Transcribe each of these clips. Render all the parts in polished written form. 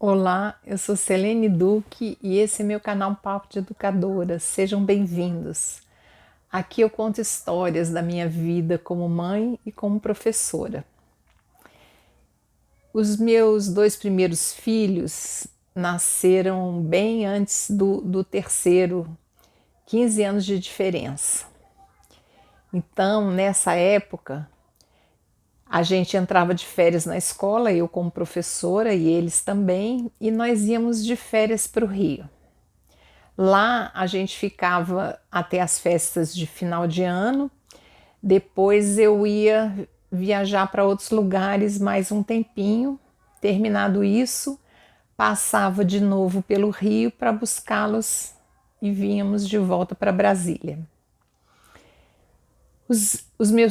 Olá, eu sou Selene Duque e esse é meu canal Papo de Educadora. Sejam bem-vindos. Aqui eu conto histórias da minha vida como mãe e como professora. Os meus dois primeiros filhos nasceram bem antes do terceiro, 15 anos de diferença. Então, nessa época, a gente entrava de férias na escola, eu como professora e eles também, e nós íamos de férias para o Rio. Lá a gente ficava até as festas de final de ano, depois eu ia viajar para outros lugares mais um tempinho. Terminado isso, passava de novo pelo Rio para buscá-los e vínhamos de volta para Brasília.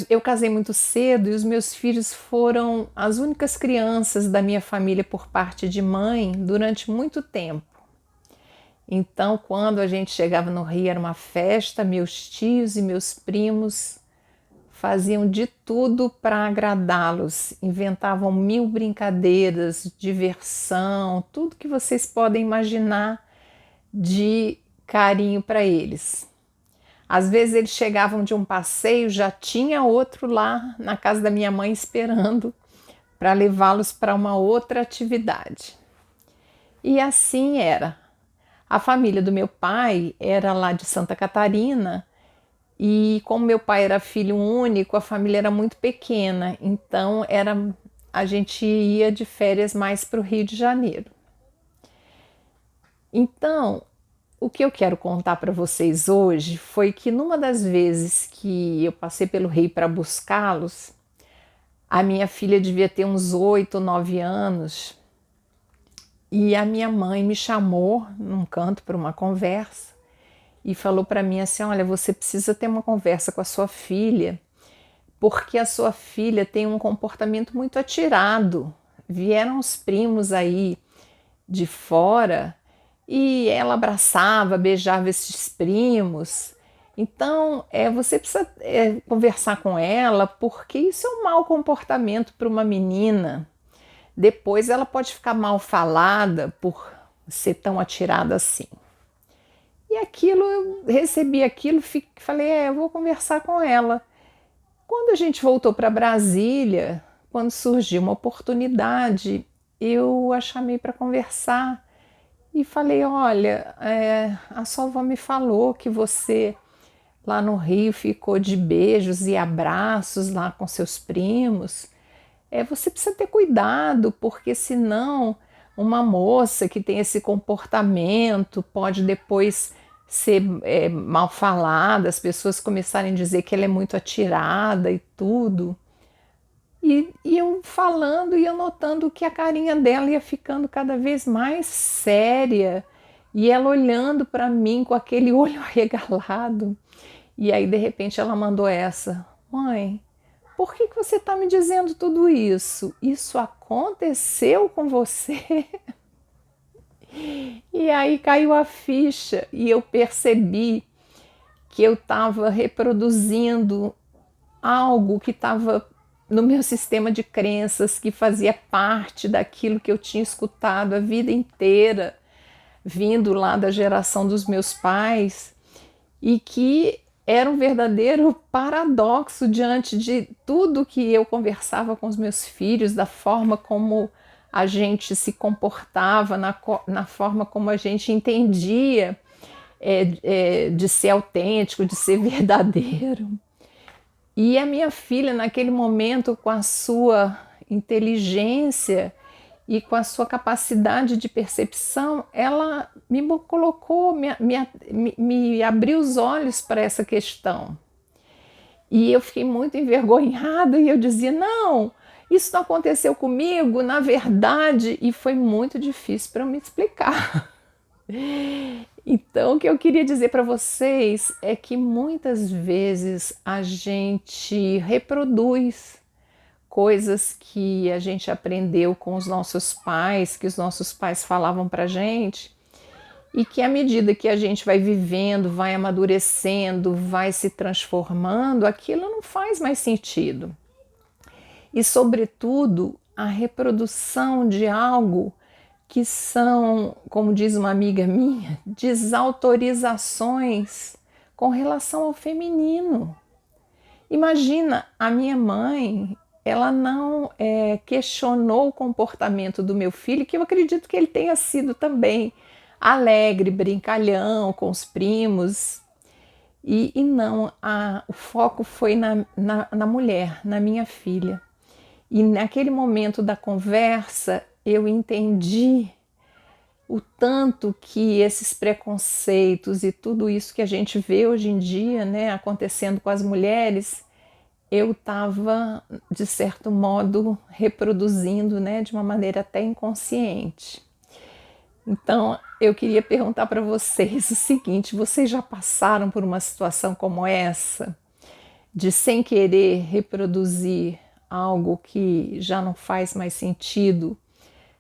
Eu casei muito cedo e os meus filhos foram as únicas crianças da minha família por parte de mãe durante muito tempo. Então, quando a gente chegava no Rio, era uma festa, meus tios e meus primos faziam de tudo para agradá-los, inventavam mil brincadeiras, diversão, tudo que vocês podem imaginar de carinho para eles. Às vezes eles chegavam de um passeio, já tinha outro lá na casa da minha mãe esperando para levá-los para uma outra atividade. E assim era. A família do meu pai era lá de Santa Catarina e como meu pai era filho único, a família era muito pequena, então a gente ia de férias mais para o Rio de Janeiro. Então, o que eu quero contar para vocês hoje foi que numa das vezes que eu passei pelo Rio para buscá-los, a minha filha devia ter uns 8 ou 9 anos e a minha mãe me chamou num canto para uma conversa e falou para mim assim: olha, você precisa ter uma conversa com a sua filha, porque a sua filha tem um comportamento muito atirado. Vieram os primos aí de fora e ela abraçava, beijava esses primos. Então, você precisa conversar com ela, porque isso é um mau comportamento para uma menina. Depois ela pode ficar mal falada por ser tão atirada assim. E aquilo, eu recebi aquilo, falei, eu vou conversar com ela. Quando a gente voltou para Brasília, quando surgiu uma oportunidade, eu a chamei para conversar e falei, olha, a sua avó me falou que você lá no Rio ficou de beijos e abraços lá com seus primos. Você precisa ter cuidado, porque senão uma moça que tem esse comportamento pode depois ser mal falada, as pessoas começarem a dizer que ela é muito atirada e tudo. E eu falando e eu notando que a carinha dela ia ficando cada vez mais séria e ela olhando para mim com aquele olho arregalado. E aí de repente ela mandou essa: mãe, por que você está me dizendo tudo isso? Isso aconteceu com você? E aí caiu a ficha e eu percebi que eu estava reproduzindo algo que estava no meu sistema de crenças, que fazia parte daquilo que eu tinha escutado a vida inteira, vindo lá da geração dos meus pais, e que era um verdadeiro paradoxo diante de tudo que eu conversava com os meus filhos, da forma como a gente se comportava, na forma como a gente entendia de ser autêntico, de ser verdadeiro. E a minha filha, naquele momento, com a sua inteligência e com a sua capacidade de percepção, ela me colocou, me abriu os olhos para essa questão. E eu fiquei muito envergonhada e eu dizia, não, isso não aconteceu comigo, na verdade, e foi muito difícil para eu me explicar. Então, o que eu queria dizer para vocês é que muitas vezes a gente reproduz coisas que a gente aprendeu com os nossos pais, que os nossos pais falavam para a gente, e que à medida que a gente vai vivendo, vai amadurecendo, vai se transformando, aquilo não faz mais sentido. E, sobretudo, a reprodução de algo que são, como diz uma amiga minha, desautorizações com relação ao feminino. Imagina, a minha mãe, ela não questionou o comportamento do meu filho, que eu acredito que ele tenha sido também alegre, brincalhão com os primos, e não, o foco foi na mulher, na minha filha. E naquele momento da conversa, eu entendi o tanto que esses preconceitos e tudo isso que a gente vê hoje em dia, né, acontecendo com as mulheres, eu estava, de certo modo, reproduzindo, né, de uma maneira até inconsciente. Então, eu queria perguntar para vocês o seguinte: vocês já passaram por uma situação como essa, de sem querer reproduzir algo que já não faz mais sentido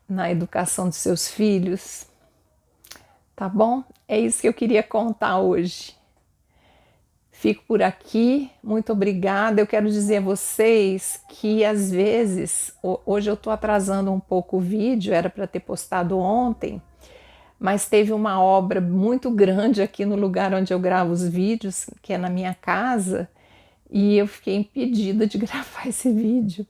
na educação dos seus filhos? Tá bom? É isso que eu queria contar hoje. Fico por aqui, muito obrigada. Eu quero dizer a vocês que às vezes, hoje eu estou atrasando um pouco o vídeo, era para ter postado ontem, mas teve uma obra muito grande aqui no lugar onde eu gravo os vídeos, que é na minha casa, e eu fiquei impedida de gravar esse vídeo.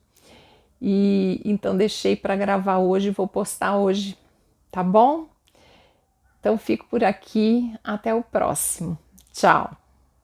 E então deixei para gravar hoje e vou postar hoje, tá bom? Então fico por aqui, até o próximo. Tchau!